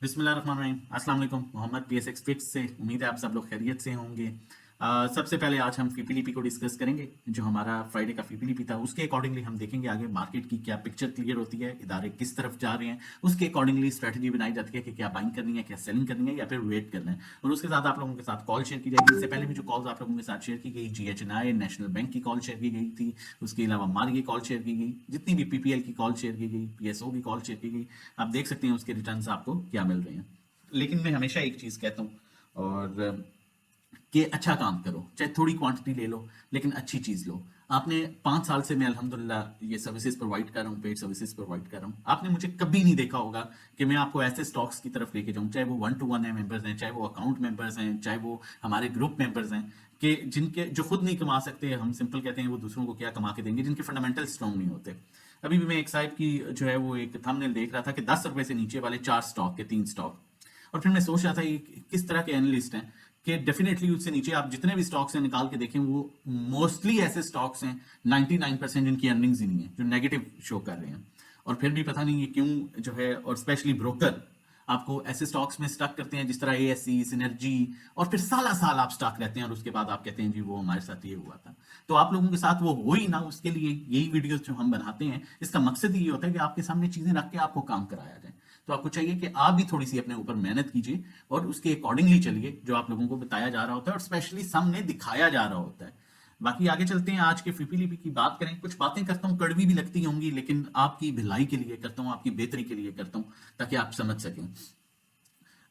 बिस्मिल्लाहिर्रहमानिर्रहीम। अस्सलाम वालेकुम। मोहम्मद PSX फिक्स से उम्मीद है आप सब लोग खैरियत से होंगे। सबसे पहले आज हम फीपीलीपी को डिस्कस करेंगे। जो हमारा फ्राइडे का फीपीलीपी था उसके अकॉर्डिंगली हम देखेंगे आगे मार्केट की क्या पिक्चर क्लियर होती है, इदारे किस तरफ जा रहे हैं, उसके अकॉर्डिंगली स्ट्रेटजी बनाई जाती है कि क्या बाइंग करनी है, क्या सेलिंग करनी है या फिर वेट करना है। और उसके साथ आप लोगों के साथ कॉल शेयर की जाएगी। इससे पहले भी जो कॉल्स आप लोगों के साथ शेयर की गई, GHNI नेशनल बैंक की कॉल शेयर की गई थी, उसके अलावा मार की कॉल शेयर की गई, जितनी भी PPL की कॉल शेयर की गई, PSO की कॉल शेयर की गई, आप देख सकते हैं उसके रिटर्न्स आपको क्या मिल रहे हैं। लेकिन मैं हमेशा एक चीज कहता हूं और कि अच्छा काम करो, चाहे थोड़ी क्वांटिटी ले लो लेकिन अच्छी चीज लो। आपने 5 साल से मैं अल्हम्दुलिल्लाह ये सर्विसेज प्रोवाइड कर रहा हूँ, पेड सर्विसेज प्रोवाइड कर रहा हूँ। आपने मुझे कभी नहीं देखा होगा कि मैं आपको ऐसे स्टॉक्स की तरफ लेके जाऊं, चाहे वो 1 to 1 है मेंबर्स हैं, चाहे वो अकाउंट मेंबर्स हैं, चाहे वो हमारे ग्रुप मेंबर्स हैं, कि जिनके जो खुद नहीं कमा सकते, हम सिंपल कहते हैं वो दूसरों को क्या कमा के देंगे, जिनके फंडामेंटल स्ट्रॉन्ग नहीं होते। अभी भी मैं एक साइड की जो है वो एक थंबनेल देख रहा था कि 10 रुपए से नीचे वाले 4 स्टॉक के 3 स्टॉक। और फिर मैं सोच रहा था ये किस तरह के एनालिस्ट हैं कि डेफिनेटली उससे नीचे आप जितने भी स्टॉक्स हैं निकाल के देखें, वो मोस्टली ऐसे स्टॉक्स हैं 99% जिनकी अर्निंग्स ही नहीं है, जो नेगेटिव शो कर रहे हैं। और फिर भी पता नहीं ये क्यों जो है, और स्पेशली ब्रोकर आपको ऐसे स्टॉक्स में स्टक करते हैं जिस तरह ASC सिनर्जी, और फिर साला साल आप स्टक रहते हैं और उसके बाद आप कहते हैं जी वो हमारे साथ ये हुआ था। तो आप लोगों के साथ वो हो ही ना, उसके लिए यही वीडियोस जो हम बनाते हैं इसका मकसद ये होता है कि आपके सामने चीजें रख के आपको काम कराया जाए। तो आपको चाहिए कि आप भी थोड़ी सी अपने ऊपर मेहनत कीजिए और उसके अकॉर्डिंगली चलिए जो आप लोगों को बताया जा रहा होता है और स्पेशली सामने दिखाया जा रहा होता है। बाकी आगे चलते हैं, आज के फीपीलीपी की बात करें। कुछ बातें करता हूं कड़वी भी लगती होंगी, लेकिन आपकी भलाई के लिए करता हूं, आपकी बेहतरी के लिए करता हूं, ताकि आप समझ सकें।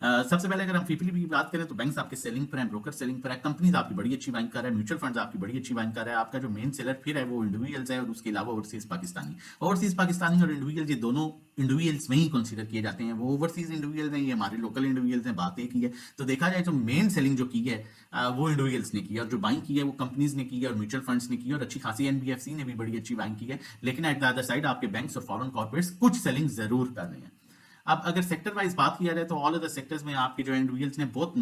सबसे पहले अगर हम फीपीलीपी की बात करें तो बैंक्स आपके सेलिंग पर हैं, ब्रोकर सेलिंग पर है, कंपनीज आपकी बड़ी अच्छी बाइंग कर रहा है, म्यूचुअल फंड्स आपकी बड़ी अच्छी बाइंग कर रहा है। आपका जो मेन सेलर फिर है वो इंडिविजुअल्स है, और उसके अलावा ओवरसीज पाकिस्तानी और इंडिविजुअल, ये दोनों इंडिविजुअल्स में ही कंसीडर किए जाते हैं। वो ओवरसीज इंडिविजुअल्स हैं, ये हमारे लोकल इंडिविजुअल्स हैं, बात एक ही है। तो देखा जाए तो मेन सेलिंग जो की है वो इंडिविजुअल्स ने की है, और जो बाइंग की है वो कंपनीज ने की है और म्यूचुअल फंड्स ने की है, और अच्छी खासी NBFC ने भी बड़ी अच्छी बाइंग की है। लेकिन एट द अदर साइड आपके बैंक्स और फॉरेन कॉर्पोरेट्स कुछ सेलिंग जरूर कर रहे हैं। अब अगर सेक्टर वाइज बात किया जाए तो ऑल अदर सेक्टर्स में आपके जो इंडिविजुअल्स ने बहुत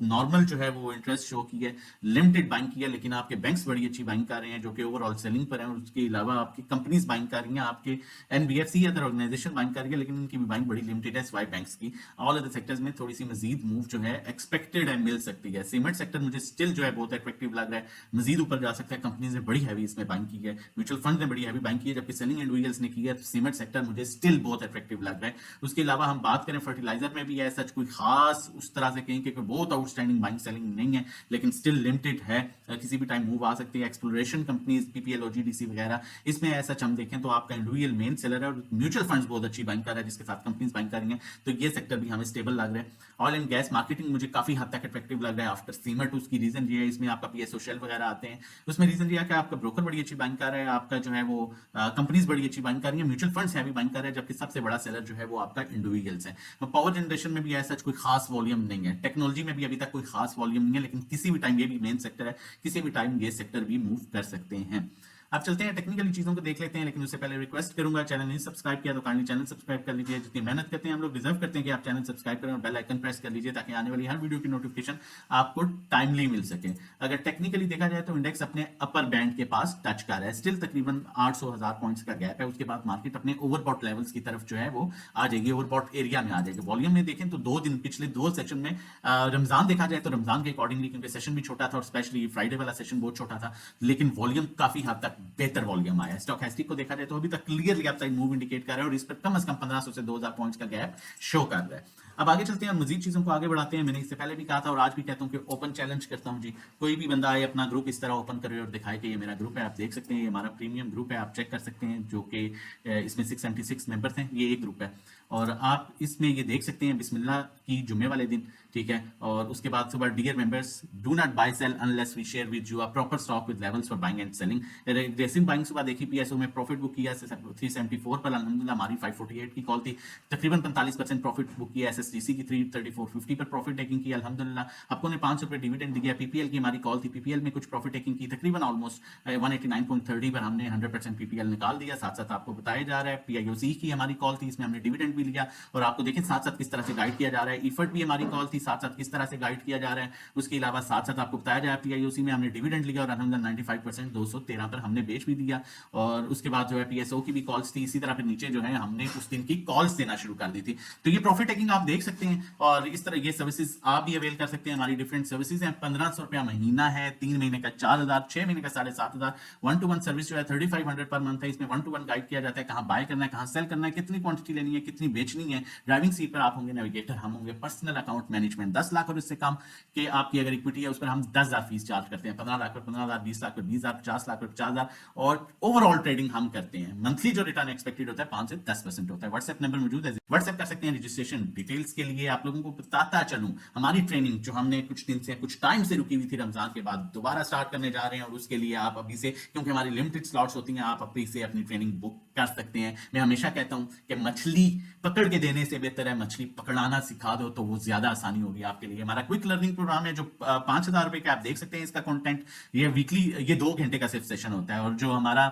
नॉर्मल जो है वो इंटरेस्ट शो की है, लिमिटेड बाइंग की है। लेकिन आपके बैंक्स बड़ी अच्छी बाइंग कर रहे हैं जो कि ओवरऑल सेलिंग पर है, और उसके अलावा आपकी कंपनीज बाइंग कर रही हैं, आपके NBFC अदर ऑर्गेनाइजेशन बाइंग कर रही है, लेकिन इनकी भी बाइंग बड़ी लिमिटेड है स्वाई बैंक्स की। ऑल अदर सेक्टर्स में थोड़ी सी मजीद मूव जो है एक्सपेक्टेड है, मिल सकती है। सीमेंट सेक्टर मुझे स्टिल जो है बहुत अट्रैक्टिव लग रहा है, मजीद ऊपर जा सकता है। कंपनीज ने बड़ी हैवी इसमें बाइंग की है, म्यूचुअल फंड ने बड़ी हैवी बाइंग की है, जबकि सेलिंग इंडिविजुअल्स ने की है। तो सीमेंट सेक्टर मुझे स्टिल बहुत अट्रैक्टिव लग रहा है। उसके अलावा हम बात करें फर्टिलाइजर में भी है, सच कोई खास उस तरह से कहें कि कोई बहुत आउटस्टैंडिंग बाइंग सेलिंग नहीं है, लेकिन स्टिल लिमिटेड है, किसी भी टाइम मूव आ सकती है। एक्सप्लोरेशन कंपनीज PPL OGDC वगैरह, इसमें ऐसा हम देखें तो आपका इंडिविजुअल मेन सेलर है और म्यूचुअल फंड्स बहुत अच्छी बाइंग कर रहा है, जिसके साथ कंपनीज बाइंग कर रही हैं। तो ये सेक्टर भी हमें स्टेबल लग रहा है। ऑयल एंड गैस मार्केटिंग मुझे काफी हद तक अट्रैक्टिव लग रहा है आफ्टर सीमेंट। उसकी रीजन ये है, इसमें आपका PSO शेल वगैरह आते हैं। उसमें रीजन ये है कि आपका ब्रोकर बड़ी अच्छी बाइंग कर रहा है, आपका जो है वो कंपनीज बड़ी अच्छी बाइंग कर रही है, म्यूचुअल फंड्स हैवी बाइंग कर रहे हैं, जबकि सबसे बड़ा सेलर जो है वो आपका इंडिविजुअल्स है। पावर जनरेशन में भी ऐसा कोई खास वॉल्यूम नहीं है, टेक्नोलॉजी में भी अभी तक कोई खास वॉल्यूम नहीं है, लेकिन किसी भी टाइम, ये भी मेन सेक्टर है, किसी भी टाइम ये सेक्टर भी मूव कर सकते हैं। अब चलते हैं टेक्निकली चीजों को देख लेते हैं, लेकिन उससे पहले रिक्वेस्ट करूंगा, चैनल नहीं सब्सक्राइब किया तो काइंडली चैनल सब्सक्राइब कर लीजिए। जितनी मेहनत करते हैं हम लोग डिजर्व करते हैं कि आप चैनल सब्सक्राइब करें और बेल आइकन प्रेस कर लीजिए, ताकि आने वाली हर वीडियो की नोटिफिकेशन आपको टाइमली मिल सके। अगर टेक्निकली देखा जाए तो इंडेक्स अपने अपर बैंड के पास टच कर रहा है, स्टिल तकरीबन 800,000 पॉइंट्स का गैप है। उसके बाद मार्केट अपने ओवरबॉट लेवल्स की तरफ जो है वो आ जाएगी, ओवरबॉट एरिया में आ जाएगी। वॉल्यूम में देखें तो पिछले 2 सेशन में रमजान देखा जाए तो रमजान के अकॉर्डिंगली, क्योंकि सेशन भी छोटा था और स्पेशली फ्राइडे वाला सेशन बहुत छोटा था, लेकिन वॉल्यूम काफी हद तक बेहतर वॉल्यूम आया। स्टॉकेस्टिक को देखा जाए तो अभी तक क्लियरली अपसाइड मूव इंडिकेट कर रहा है और इस पर कम से कम 1500 से 2000 पॉइंट्स का गैप शो कर रहा है। अब आगे चलते हैं और मजीद चीजों को आगे बढ़ाते हैं। मैंने इससे पहले भी कहा था और आज भी कहता हूं कि ओपन चैलेंज करता हूं जी, कोई भी बंदा आए अपना ग्रुप इस तरह ओपन करे और दिखाए कि ये मेरा ग्रुप है। आप देख सकते हैं ये हमारा प्रीमियम ग्रुप है, आप चेक कर सकते हैं, जो कि इसमें 676 मेंबर्स हैं, ये एक ग्रुप है। और आप इसमें ये देख सकते हैं बिस्मिल्लाह की जुम्मे वाले दिन, ठीक है, और उसके बाद सुबह dear members do not buy sell unless we share with you a proper stock with levels for buying and selling. Aggressive buying सुबह देखी, PSO में प्रॉफिट बुक किया 374 पर, अल्हम्दुलिल्लाह हमारी 548 की कॉल थी, तकरीबन 45% प्रॉफिट बुक किया। ऐसे यूएसडीसी की 334.50 पर प्रॉफिट टेकिंग की अल्हम्दुलिल्लाह। आपको ने ₹5 डिविडेंड दिया। पीपीएल की हमारी कॉल थी, पीपीएल में कुछ प्रॉफिट टेकिंग की, तकरीबन ऑलमोस्ट 189.30 पर हमने 100% पीपीएल निकाल दिया। साथ साथ आपको बताया जा रहा है पीआईओसी की हमारी कॉल थी, इसमें हमने डिविडेंड भी लिया। और आपको देखें साथ साथ किस तरह से गाइड किया जा रहा है। इफर्ट भी हमारी कॉल थी, साथ साथ किस तरह से गाइड किया जा रहा है। उसके अलावा साथ साथ आपको बताया जा रहा है पीआईओसी में हमने डिविडेंड लिया और अल्हम्दुलिल्लाह 95% 213 पर हमने बेच भी दिया। और उसके बाद जो है पीएसओ की भी कॉल्स थी। इसी तरह फिर नीचे जो है हमने उस दिन की कॉल्स देना शुरू कर दी थी। तो ये प्रॉफिट टेकिंग आप देख सकते हैं और इस तरह ये सर्विसेज आप भी अवेल कर सकते हैं। हमारी डिफरेंट सर्विसेज हैं। 1500 रुपया महीना है, 3 महीने का 4000, 6 महीने का 7500। 1-to-1 सर्विस जो है 3500 पर मंथ है। इसमें 1-to-1 गाइड किया जाता है, कहां बाय करना है, कहां सेल करना है, कितनी क्वांटिटी लेनी है, कितनी बेचनी है। ड्राइविंग सीट पर आप होंगे नेविगेटर, हम होंगे पर्सनल अकाउंट मैनेजमेंट। 10 लाख और इससे कम के आपकी अगर इक्विटी है उस पर हम 10,000 फीस चार्ज करते हैं। 15 लाख पर 15,000, 20 लाख पर 20,000, 50 लाख पर 50,000 और ओवरऑल ट्रेडिंग हम करते हैं। मंथली जो रिटर्न एक्सपेक्टेड होता है 5 से 10% होता है। व्हाट्सएप नंबर मौजूद है, व्हाट्सएप कर सकते हैं। रजिस्ट्रेशन डिटेल्स के लिए आप लोगों को बताता चलूं, हमारी ट्रेनिंग जो हमने कुछ दिन से कुछ टाइम से रुकी हुई थी रमजान के बाद दोबारा स्टार्ट करने जा रहे हैं। और उसके लिए आप अभी से, क्योंकि हमारी लिमिटेड स्लॉट्स होती हैं, आप अभी से अपनी ट्रेनिंग बुक कर सकते हैं। मैं हमेशा कहता हूं कि मछली पकड़ के देने से बेहतर है मछली पकड़ाना सिखा दो, तो वो ज्यादा आसानी होगी आपके लिए। हमारा क्विक लर्निंग प्रोग्राम है जो 5,000 रुपए का, आप देख सकते हैं इसका कंटेंट। ये वीकली, ये 2 घंटे का सिर्फ सेशन होता है। और जो हमारा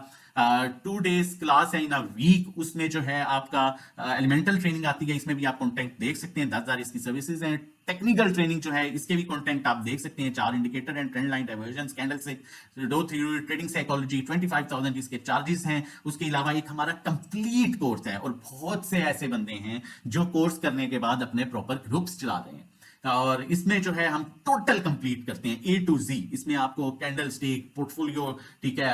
2 डेज क्लास है इन अ वीक, उसमें जो है आपका एलिमेंटल ट्रेनिंग आती है। इसमें भी आप कंटेंट देख सकते हैं। 10,000 इसकी सर्विसेज हैं। टेक्निकल ट्रेनिंग जो है इसके भी कंटेंट आप देख सकते हैं। 4 indicator and trend line, diversion, candle से दो थ्योरी, ट्रेडिंग साइकोलॉजी, 25,000 इसके चार्जेस हैं। उसके अलावा एक हमारा कंप्लीट कोर्स है। और बहुत से ऐसे बंदे हैं जो कोर्स करने के बाद अपने प्रॉपर ग्रुप्स चला रहे हैं। और इसमें जो है हम टोटल कंप्लीट करते हैं A to Z। इसमें आपको कैंडल स्टिक, पोर्टफोलियो, ठीक है,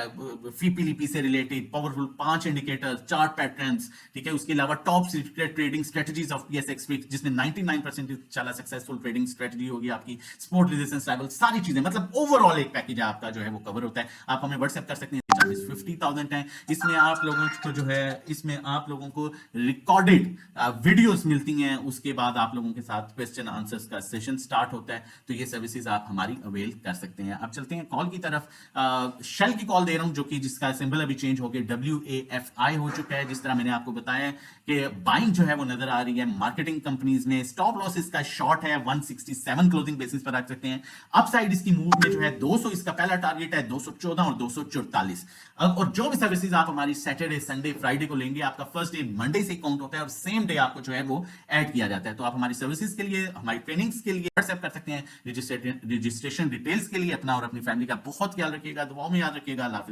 फीपीलीपी से related powerful 5 indicator, chart patterns, ठीक है। उसके अलावा top secret trading strategies of PSX fix, जिसमें 99% इंशाल्लाह सक्सेसफुल ट्रेडिंग स्ट्रेटजी होगी आपकी। स्पोर्ट रेजिस्टेंस लेवल, सारी चीजें, मतलब ओवरऑल एक पैकेज आपका जो है वो कवर होता है। आप हमें व्हाट्सएप कर सकते हैं। 50,000 है। इसमें आप लोगों को जो है, इसमें आप लोगों को रिकॉर्डेड वीडियोस मिलती हैं। उसके बाद आप लोगों के साथ क्वेश्चन आंसर्स का सेशन स्टार्ट होता है। तो ये सर्विसेज आप हमारी अवेल कर सकते हैं। अब चलते हैं कॉल की तरफ। शेल की कॉल दे रहा हूं, जो कि जिसका सिंबल अभी चेंज हो गया, WAFI हो चुका है। जिस तरह मैंने आपको बताया कि बाइंग जो है वो नजर आ रही है मार्केटिंग कंपनीज में। स्टॉप लॉस इसका शॉर्ट है 167 क्लोजिंग बेसिस पर रख सकते हैं। अपसाइड इसकी मूव में जो है 200 इसका पहला टारगेट है, 214 और 244। और जो भी सर्विसेज आप हमारी सैटरडे, संडे, फ्राइडे को लेंगे, आपका फर्स्ट डे मंडे से काउंट होता है और सेम डे आपको जो है वो ऐड किया जाता है। तो आप हमारी सर्विसेज के लिए, हमारी ट्रेनिंग्स के लिए व्हाट्सएप कर सकते हैं। रजिस्ट्रेशन डिटेल्स के लिए अपना और अपनी फैमिली का बहुत ख्याल रखिएगा, दुआओं में याद रखिएगा। अल्लाह हाफिज़।